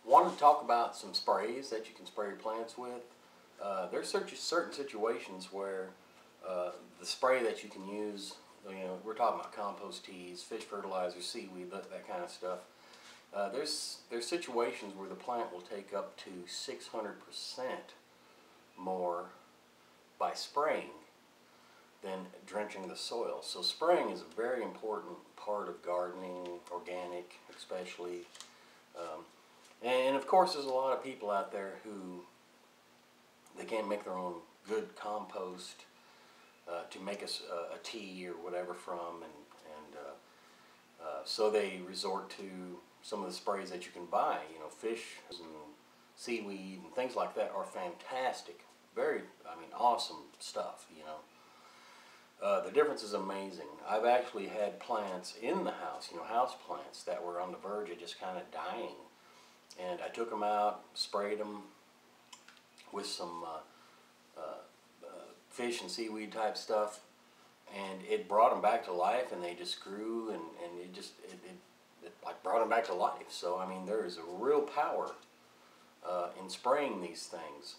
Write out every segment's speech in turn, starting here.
Wanted to talk about some sprays that you can spray your plants with. There's certain situations where the spray that you can use, we're talking about compost teas, fish fertilizer, seaweed, that kind of stuff. There's situations where the plant will take up to 600% more by spraying than drenching the soil. So spraying is a very important part of gardening, organic especially. And of course there's a lot of people out there who they can't make their own good compost to make a tea or whatever from, and so they resort to some of the sprays that you can buy. Fish and seaweed and things like that are fantastic. Very, awesome stuff, The difference is amazing. I've actually had plants in the house, house plants that were on the verge of just kind of dying. And I took them out, sprayed them with some fish and seaweed type stuff, and it brought them back to life, and they just grew, and it like brought them back to life. So there is a real power in spraying these things,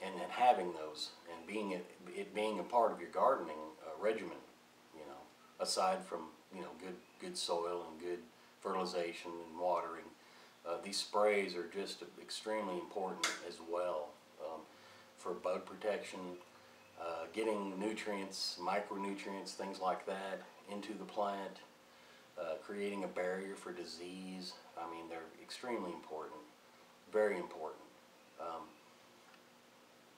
and having those, and it being a part of your gardening regimen. Aside from good soil and good fertilization and watering, these sprays are just extremely important as well for bug protection, getting nutrients, micronutrients, things like that into the plant, creating a barrier for disease. They're extremely important, very important.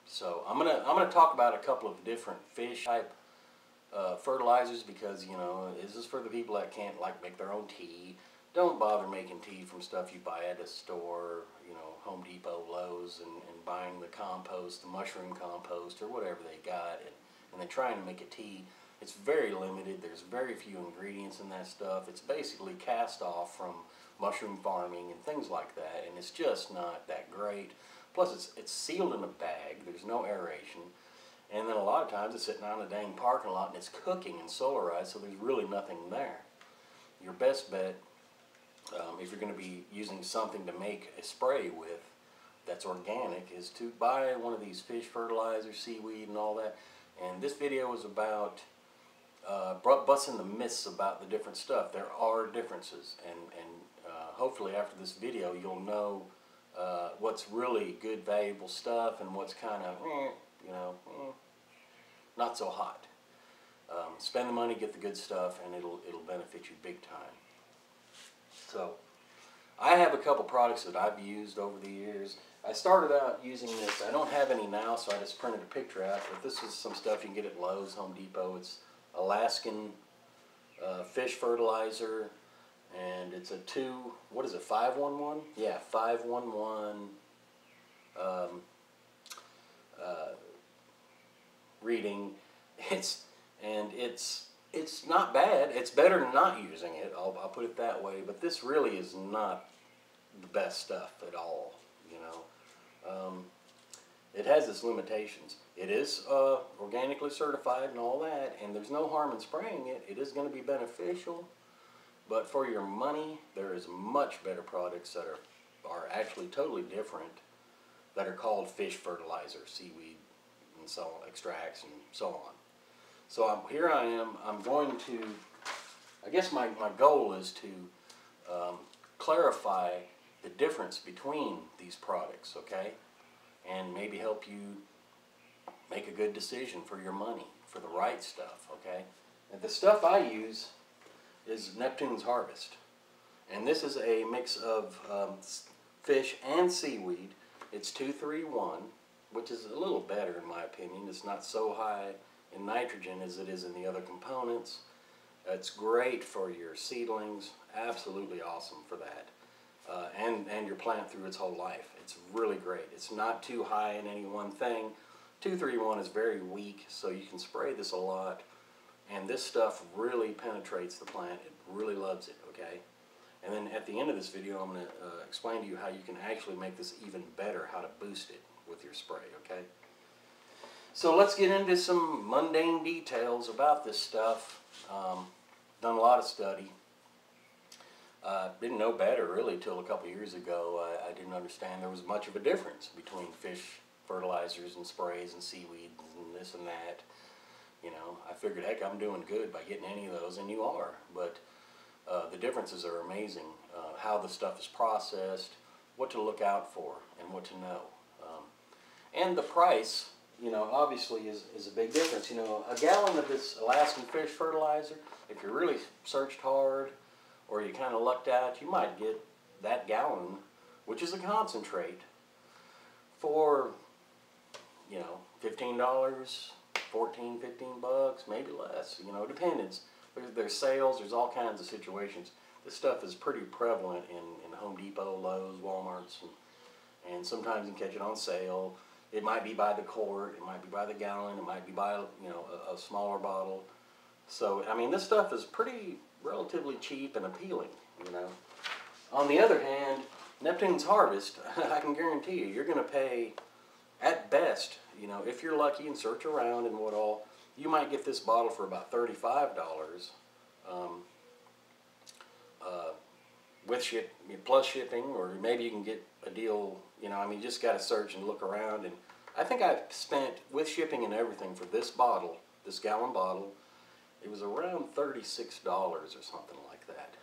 So I'm gonna talk about a couple of different fish type fertilizers, because this is for the people that can't make their own tea. Don't bother making tea from stuff you buy at a store, Home Depot, Lowe's, and buying the compost, the mushroom compost, or whatever they got, and then trying to make a tea. It's very limited. There's very few ingredients in that stuff. It's basically cast off from mushroom farming and things like that, and it's just not that great. Plus, it's sealed in a bag. There's no aeration. And then a lot of times it's sitting out in a dang parking lot and it's cooking and solarized, so there's really nothing there. Your best bet, if you're going to be using something to make a spray with that's organic, is to buy one of these fish fertilizers, seaweed, and all that. And this video is about busting the myths about the different stuff. There are differences, and hopefully after this video you'll know what's really good, valuable stuff, and what's kind of, not so hot. Spend the money, get the good stuff, and it'll benefit you big time. So, I have a couple products that I've used over the years. I started out using this. I don't have any now, so I just printed a picture out. But this is some stuff you can get at Lowe's, Home Depot. It's Alaskan fish fertilizer, and it's a 511? Yeah, 511 reading. It's not bad. It's better than not using it. I'll put it that way. But this really is not the best stuff at all. It has its limitations. It is organically certified and all that, and there's no harm in spraying it. It is going to be beneficial, but for your money, there is much better products that are actually totally different, that are called fish fertilizer, seaweed, and so on, extracts, and so on. So here I am. I'm going to, I guess my goal is to clarify the difference between these products, okay? And maybe help you make a good decision for your money, for the right stuff, okay? And the stuff I use is Neptune's Harvest. And this is a mix of fish and seaweed. It's 2-3-1, which is a little better in my opinion. It's not so high in nitrogen as it is in the other components. It's great for your seedlings, absolutely awesome for that. And your plant through its whole life. It's really great. It's not too high in any one thing. 2-3-1 is very weak, so you can spray this a lot. And this stuff really penetrates the plant. It really loves it, okay? And then at the end of this video, I'm going to explain to you how you can actually make this even better, how to boost it with your spray, okay? So let's get into some mundane details about this stuff. Done a lot of study. Didn't know better really till a couple years ago. I didn't understand there was much of a difference between fish fertilizers and sprays and seaweeds and this and that. You know, I figured, heck, I'm doing good by getting any of those, and you are. But the differences are amazing. How the stuff is processed, what to look out for, and what to know. And the price, you know, obviously is a big difference. You know, a gallon of this Alaskan fish fertilizer, if you really searched hard or you kind of lucked out, you might get that gallon, which is a concentrate, for, you know, $15, $14, $15, maybe less. You know, it depends. There's sales, there's all kinds of situations. This stuff is pretty prevalent in Home Depot, Lowe's, Walmart's, and sometimes you can catch it on sale. It might be by the quart, it might be by the gallon, it might be by, you know, a smaller bottle. So, I mean, this stuff is pretty relatively cheap and appealing, you know. On the other hand, Neptune's Harvest, I can guarantee you, you're going to pay, at best, you know, if you're lucky and search around and what all, you might get this bottle for about $35 with plus shipping, or maybe you can get a deal, you know, I mean, you just got to search and look around. And I think I've spent, with shipping and everything, for this bottle, this gallon bottle, it was around $36 or something like that.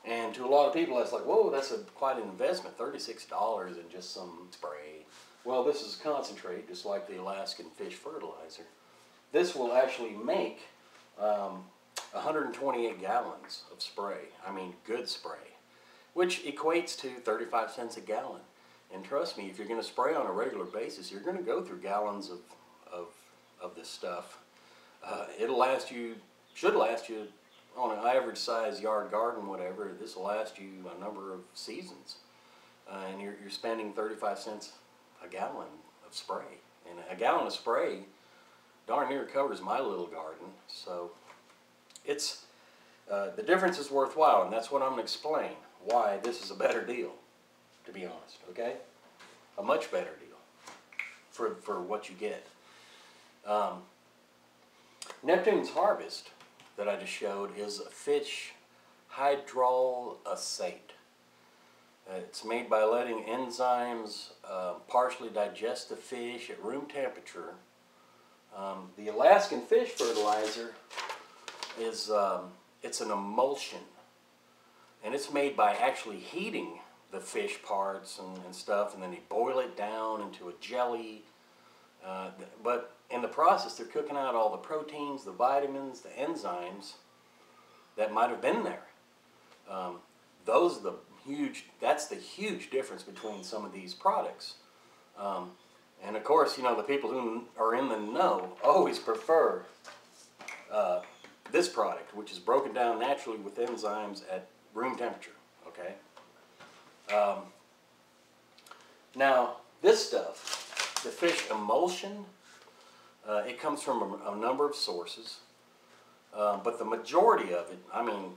And to a lot of people, that's like, whoa, that's quite an investment, $36 in just some spray. Well, this is concentrate, just like the Alaskan fish fertilizer. This will actually make 128 gallons of spray. I mean, good spray, which equates to 35 cents a gallon. And trust me, if you're going to spray on a regular basis, you're going to go through gallons of this stuff. It'll last you, should last you, on an average size yard garden, whatever, this will last you a number of seasons. And you're spending 35 cents a gallon of spray. And a gallon of spray darn near covers my little garden. So it's, the difference is worthwhile, and that's what I'm going to explain, why this is a better deal, to be honest, okay? A much better deal for what you get. Neptune's Harvest that I just showed is a fish hydrolysate. It's made by letting enzymes partially digest the fish at room temperature. The Alaskan fish fertilizer is it's an emulsion, and it's made by actually heating the fish parts and stuff, and then they boil it down into a jelly. But in the process, they're cooking out all the proteins, the vitamins, the enzymes that might have been there. Those are the huge. That's the huge difference between some of these products. And of course, you know, the people who are in the know always prefer this product, which is broken down naturally with enzymes at room temperature. Okay. Now, this stuff, the fish emulsion, it comes from a number of sources, but the majority of it, I mean,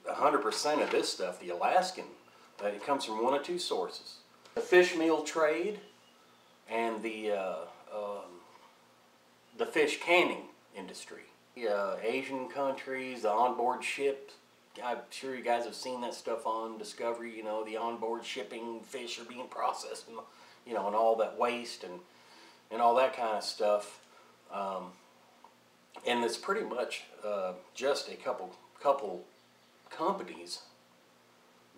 100% of this stuff, the Alaskan, it comes from one of two sources: the fish meal trade and the fish canning industry. Asian countries, the onboard ships. I'm sure you guys have seen that stuff on Discovery. You know, the onboard shipping fish are being processed, and you know, and all that waste and all that kind of stuff. And it's pretty much just a couple companies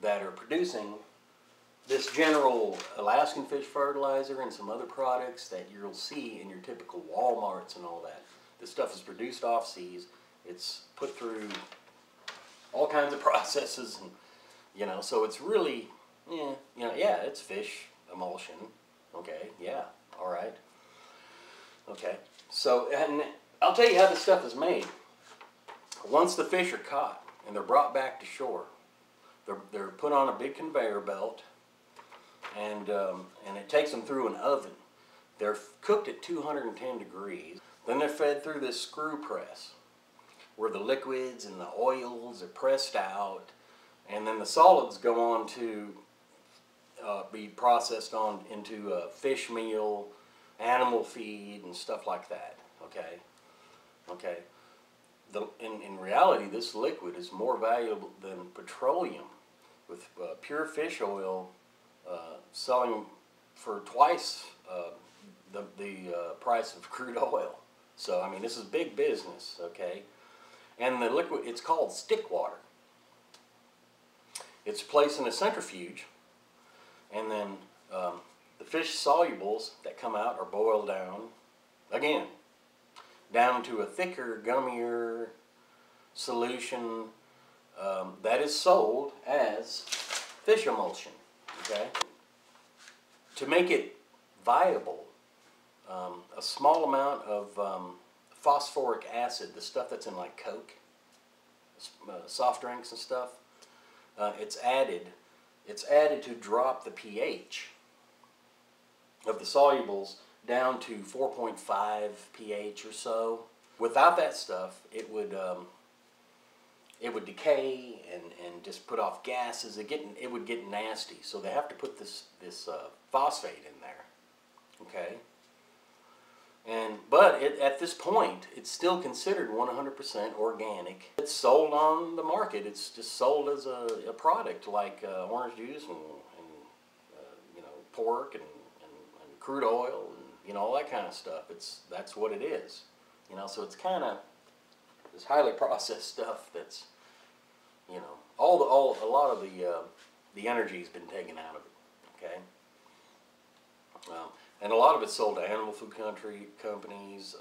that are producing this general Alaskan fish fertilizer and some other products that you'll see in your typical Walmarts and all that. This stuff is produced off seas. It's put through all kinds of processes, and you know, so it's really, yeah, it's fish emulsion. Okay, yeah, all right. Okay, so, and I'll tell you how this stuff is made. Once the fish are caught and they're brought back to shore, they're put on a big conveyor belt, and it takes them through an oven. They're cooked at 210 degrees. Then they're fed through this screw press, where the liquids and the oils are pressed out, and then the solids go on to be processed on into fish meal, animal feed, and stuff like that. Okay. in reality, this liquid is more valuable than petroleum, with pure fish oil selling for twice the price of crude oil. So, I mean, this is big business, okay? And the liquid, it's called stick water. It's placed in a centrifuge, and then the fish solubles that come out are boiled down, again, down to a thicker, gummier solution that is sold as fish emulsion, okay? To make it viable, a small amount of phosphoric acid, the stuff that's in like Coke, soft drinks and stuff, it's added to drop the pH of the solubles down to 4.5 pH or so. Without that stuff, it would decay and just put off gases. It would get nasty. So they have to put this phosphate in there, okay? But at this point, it's still considered 100% organic. It's sold on the market. It's just sold as a product like orange juice and you know, pork and crude oil and, you know, all that kind of stuff. That's what it is. You know, so it's kind of this highly processed stuff that's, you know, a lot of the energy's been taken out of it. Okay. And a lot of it's sold to animal food companies.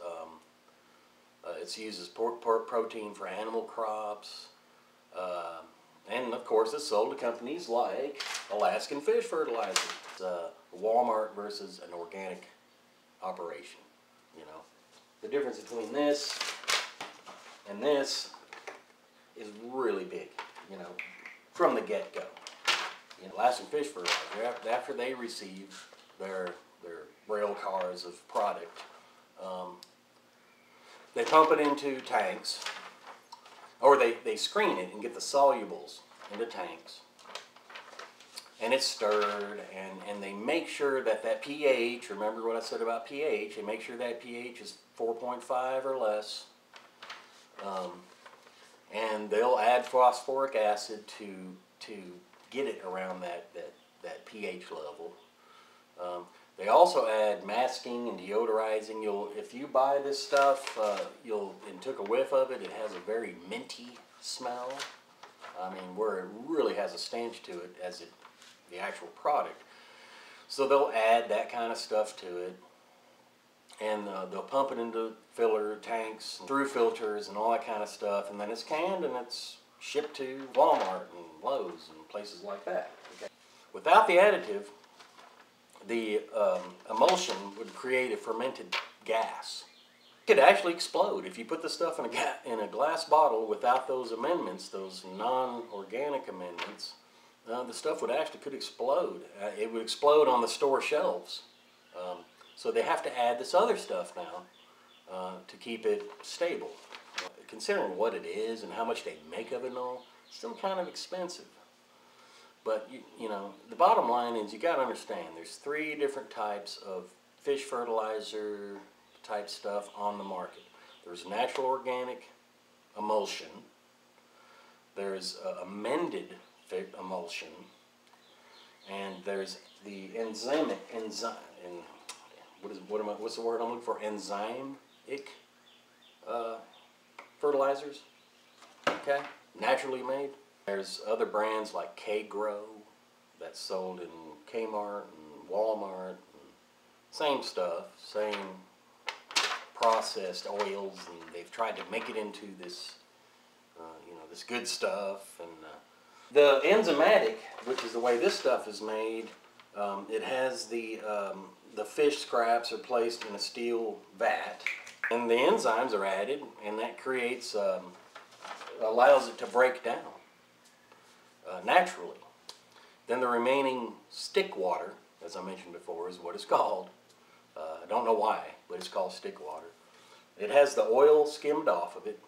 It's used as protein for animal crops. And of course it's sold to companies like Alaskan Fish Fertilizer. It's Walmart versus an organic operation. You know, the difference between this and this is really big, you know, from the get-go. You know, Alaskan Fish Fertilizer, after they receive their rail cars of product, they pump it into tanks, or they screen it and get the solubles into tanks, and it's stirred, and they make sure that pH, remember what I said about pH, they make sure that pH is 4.5 or less, and they'll add phosphoric acid to get it around that pH level. They also add masking and deodorizing. If you buy this stuff, and took a whiff of it, it has a very minty smell. I mean, where it really has a stench to it as the actual product. So they'll add that kind of stuff to it, and they'll pump it into filler tanks, through filters, and all that kind of stuff, and then it's canned and it's shipped to Walmart and Lowe's and places like that. Okay? Without the additive, the emulsion would create a fermented gas. It could actually explode if you put the stuff in a glass bottle without those amendments, those non-organic amendments. The stuff could explode. It would explode on the store shelves. So they have to add this other stuff now to keep it stable. Considering what it is and how much they make of it and all, it's still kind of expensive. But, you know, the bottom line is you got to understand there's 3 different types of fish fertilizer type stuff on the market. There's natural organic emulsion. There's amended emulsion. And there's the what's the word I'm looking for? Enzymic fertilizers. Okay? Naturally made. There's other brands like K-Grow that's sold in Kmart and Walmart. And same stuff, same processed oils, and they've tried to make it into this, you know, this good stuff. And the enzymatic, which is the way this stuff is made, it has the fish scraps are placed in a steel vat, and the enzymes are added, and that creates, allows it to break down naturally. Then the remaining stick water, as I mentioned before, is what it's called. I don't know why, but it's called stick water. It has the oil skimmed off of it,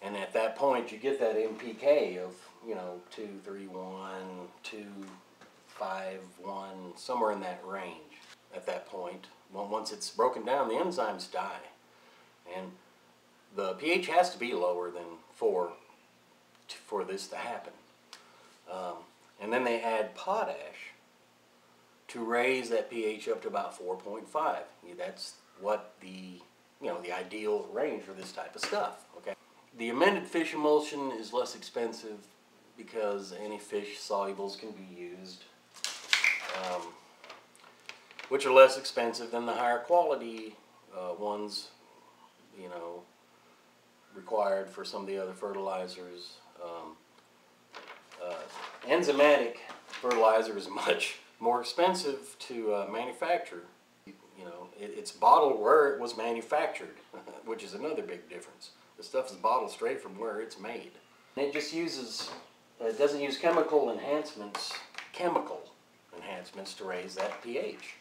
and at that point you get that MPK of, you know, 231, 251, somewhere in that range at that point. Well, once it's broken down, the enzymes die. And the pH has to be lower than 4 for this to happen. And then they add potash to raise that pH up to about 4.5. That's what the ideal range for this type of stuff. Okay. The amended fish emulsion is less expensive because any fish solubles can be used, which are less expensive than the higher quality ones, required for some of the other fertilizers. Enzymatic fertilizer is much more expensive to manufacture. It's bottled where it was manufactured, which is another big difference. The stuff is bottled straight from where it's made. It just uses, it doesn't use chemical enhancements to raise that pH.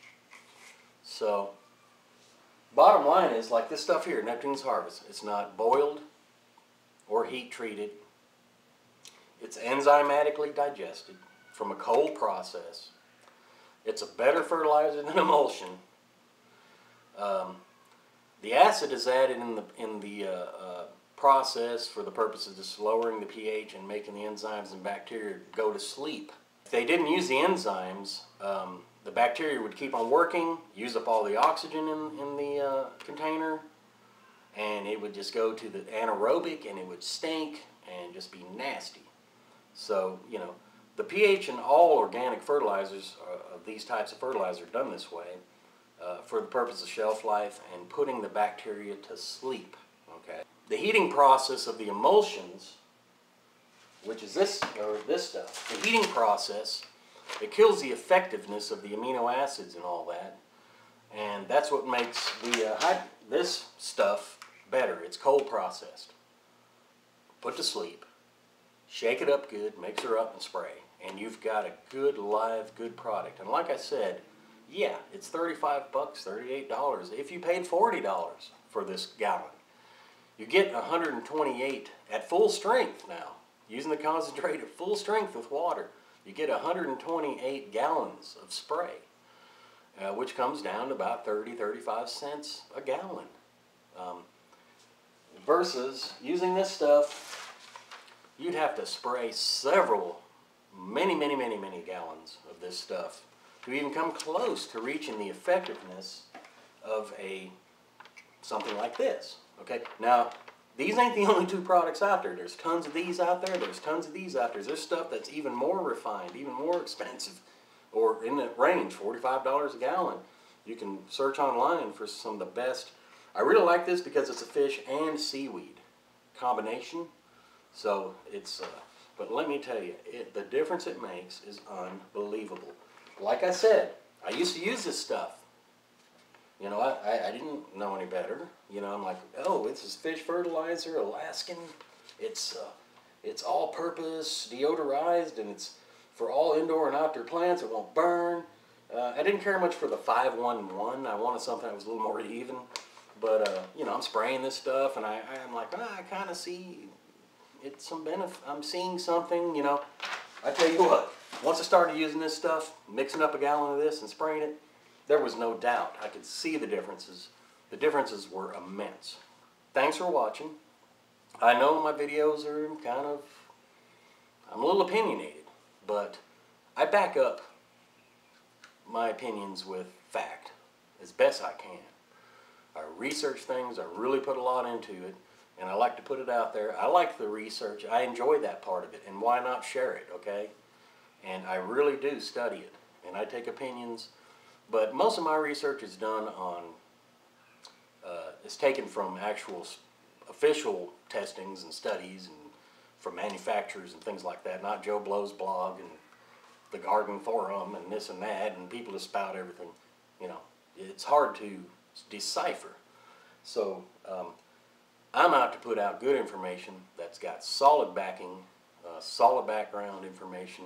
So, bottom line is, like this stuff here, Neptune's Harvest, it's not boiled or heat treated. It's enzymatically digested from a cold process. It's a better fertilizer than emulsion. The acid is added in the process for the purposes of lowering the pH and making the enzymes and bacteria go to sleep. If they didn't use the enzymes, the bacteria would keep on working, use up all the oxygen in the container, and it would just go to the anaerobic, and it would stink and just be nasty. So, the pH in all organic fertilizers, of these types of fertilizer, are done this way for the purpose of shelf life and putting the bacteria to sleep. Okay. The heating process of the emulsions, which is this stuff, the heating process, it kills the effectiveness of the amino acids and all that, and that's what makes this stuff better. It's cold processed, put to sleep, shake it up good, mix her up and spray, and you've got a good live, good product. And like I said, yeah, it's $35, $38. If you paid $40 for this gallon, you get 128 at full strength now. Using the concentrate at full strength with water, you get 128 gallons of spray, which comes down to about 35 cents a gallon. Versus using this stuff, you'd have to spray many gallons of this stuff to even come close to reaching the effectiveness of something like this. Okay, now these ain't the only two products out there. There's tons of these out there. There's tons of these out there. There's stuff that's even more refined, even more expensive, or in the range, $45 a gallon. You can search online for some of the best. I really like this because it's a fish and seaweed combination. So it's, but let me tell you, the difference it makes is unbelievable. Like I said, I used to use this stuff. I didn't know any better. I'm like, oh, this is fish fertilizer, Alaskan. It's all-purpose, deodorized, and it's for all indoor and outdoor plants. It won't burn. I didn't care much for the 5-1-1. I wanted something that was a little more even. But I'm spraying this stuff, and I'm like, I kind of see it's some benefit. I'm seeing something. I tell you what. Once I started using this stuff, mixing up a gallon of this and spraying it, there was no doubt. I could see the differences. The differences were immense. Thanks for watching. I know my videos are I'm a little opinionated, but I back up my opinions with fact as best I can. I research things, I really put a lot into it, and I like to put it out there. I like the research. I enjoy that part of it, and why not share it, okay? And I really do study it, and I take opinions, but most of my research is done on, it's taken from actual official testings and studies and from manufacturers and things like that, not Joe Blow's blog and the Garden Forum and this and that, and people just spout everything. It's hard to decipher. So I'm out to put out good information that's got solid backing, solid background information.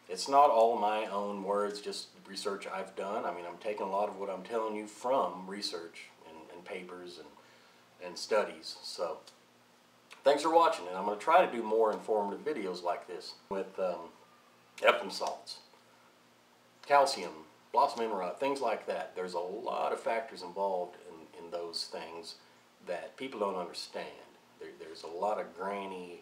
It's not all my own words, just research I've done. I mean, I'm taking a lot of what I'm telling you from research and papers and studies. So thanks for watching, and I'm going to try to do more informative videos like this with Epsom salts, calcium, blossom end rot, things like that. There's a lot of factors involved in those things that people don't understand. There's a lot of granny,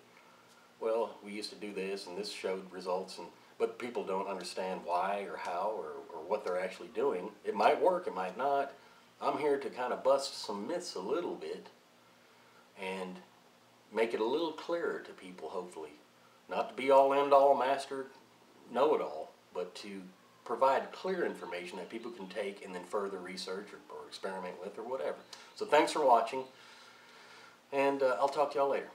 well, we used to do this and this showed results, but people don't understand why or how or what they're actually doing. It might work, it might not. I'm here to kind of bust some myths a little bit and make it a little clearer to people, hopefully. Not to be all end all, master, know-it-all, but to provide clear information that people can take and then further research or experiment with or whatever. So thanks for watching, and I'll talk to y'all later.